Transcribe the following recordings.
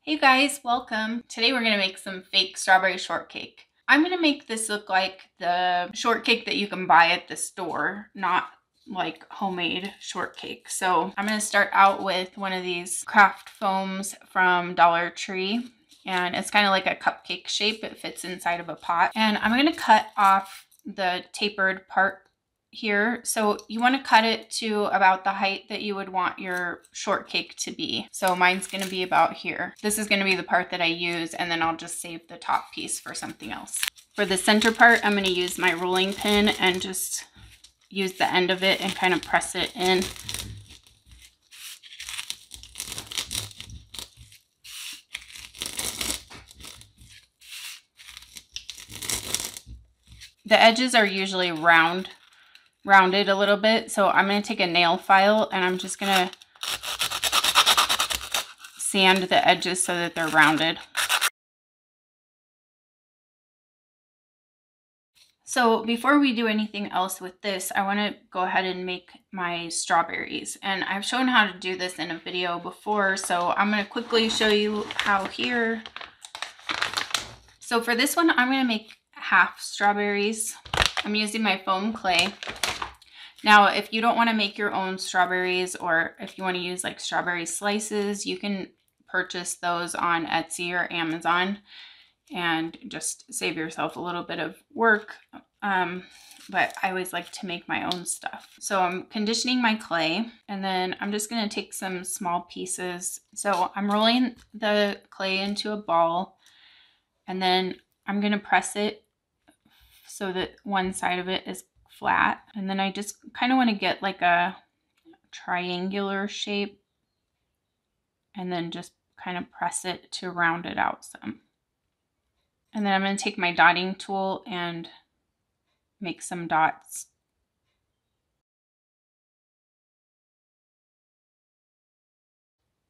Hey guys, welcome. Today we're gonna make some fake strawberry shortcake. I'm gonna make this look like the shortcake that you can buy at the store, not like homemade shortcake. So I'm gonna start out with one of these craft foams from Dollar Tree. And it's kind of like a cupcake shape. It fits inside of a pot. And I'm gonna cut off the tapered part here. So you want to cut it to about the height that you would want your shortcake to be. So mine's going to be about here. This is going to be the part that I use, and then I'll just save the top piece for something else. For the center part, I'm going to use my rolling pin and just use the end of it and kind of press it in. The edges are usually rounded a little bit, so I'm going to take a nail file and I'm just going to sand the edges so that they're rounded. So before we do anything else with this, I want to go ahead and make my strawberries, and I've shown how to do this in a video before, so I'm going to quickly show you how here. So for this one, I'm going to make half strawberries. I'm using my foam clay. Now, if you don't want to make your own strawberries, or if you want to use like strawberry slices, you can purchase those on Etsy or Amazon and just save yourself a little bit of work. But I always like to make my own stuff. So I'm conditioning my clay, and then I'm just going to take some small pieces. So I'm rolling the clay into a ball, and then I'm going to press it so that one side of it is flat, and then I just kind of want to get like a triangular shape, and then just kind of press it to round it out some. And then I'm going to take my dotting tool and make some dots.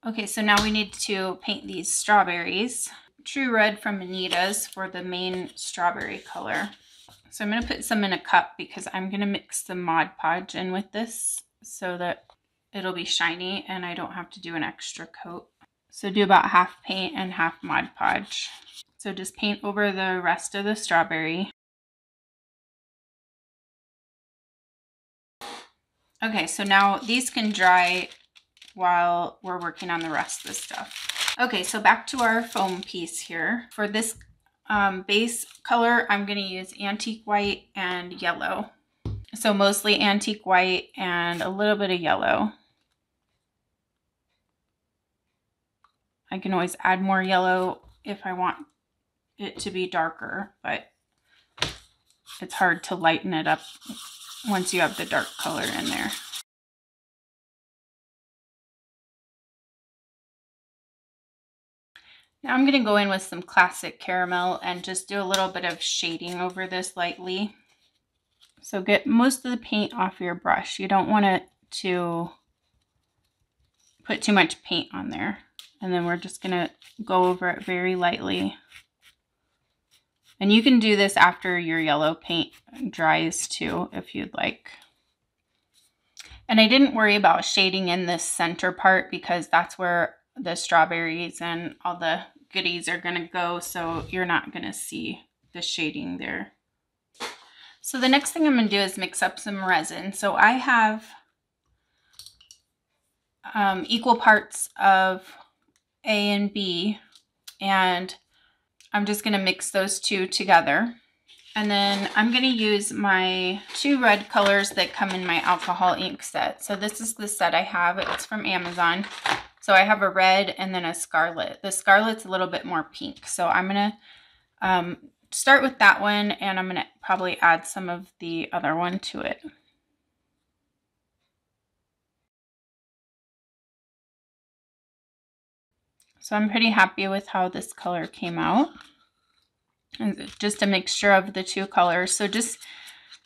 Okay, so now we need to paint these strawberries. True Red from Anita's for the main strawberry color. So I'm going to put some in a cup because I'm going to mix the Mod Podge in with this so that it'll be shiny and I don't have to do an extra coat. So do about half paint and half Mod Podge. So just paint over the rest of the strawberry. Okay, so now these can dry while we're working on the rest of the stuff. Okay, so back to our foam piece here. For this base color, I'm going to use antique white and yellow. So mostly antique white and a little bit of yellow. I can always add more yellow if I want it to be darker, but it's hard to lighten it up once you have the dark color in there. Now I'm going to go in with some classic caramel and just do a little bit of shading over this lightly. So get most of the paint off your brush. You don't want it to put too much paint on there. And then we're just going to go over it very lightly. And you can do this after your yellow paint dries too, if you'd like. And I didn't worry about shading in this center part because that's where the strawberries and all the goodies are going to go, so you're not going to see the shading there. So the next thing I'm going to do is mix up some resin. So I have equal parts of A and B, and I'm just going to mix those two together. And then I'm going to use my two red colors that come in my alcohol ink set. So this is the set I have. It's from Amazon. So I have a red and then a scarlet. The scarlet's a little bit more pink. So I'm going to start with that one, and I'm going to probably add some of the other one to it. So I'm pretty happy with how this color came out. And just a mixture of the two colors. So just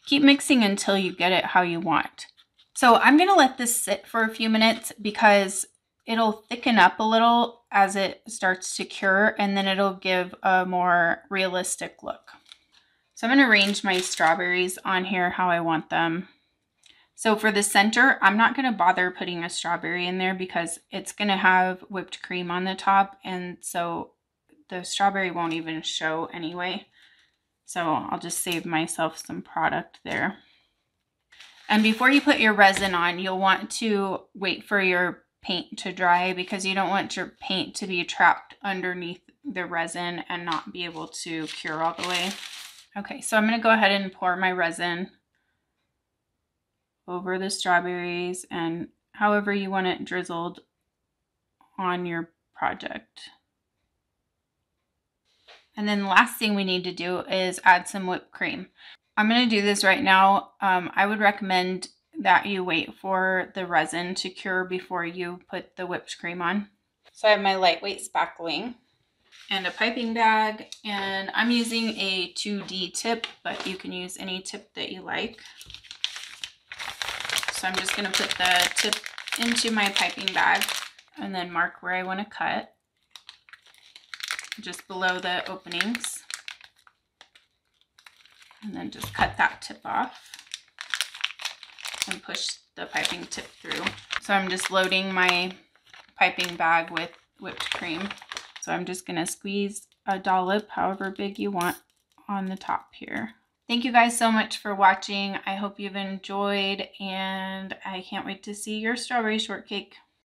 keep mixing until you get it how you want. So I'm going to let this sit for a few minutes because it'll thicken up a little as it starts to cure, and then it'll give a more realistic look. So I'm going to arrange my strawberries on here how I want them. So for the center, I'm not going to bother putting a strawberry in there because it's going to have whipped cream on the top, and so the strawberry won't even show anyway. So I'll just save myself some product there. And before you put your resin on, you'll want to wait for your paint to dry because you don't want your paint to be trapped underneath the resin and not be able to cure all the way. Okay, so I'm going to go ahead and pour my resin over the strawberries and however you want it drizzled on your project. And then the last thing we need to do is add some whipped cream. I'm going to do this right now. I would recommend that you wait for the resin to cure before you put the whipped cream on. So I have my lightweight spackling and a piping bag, and I'm using a 2D tip, but you can use any tip that you like. So I'm just going to put the tip into my piping bag and then mark where I want to cut, just below the openings, and then just cut that tip off and push the piping tip through. So I'm just loading my piping bag with whipped cream. So I'm just going to squeeze a dollop, however big you want, on the top here. Thank you guys so much for watching. I hope you've enjoyed, and I can't wait to see your strawberry shortcake.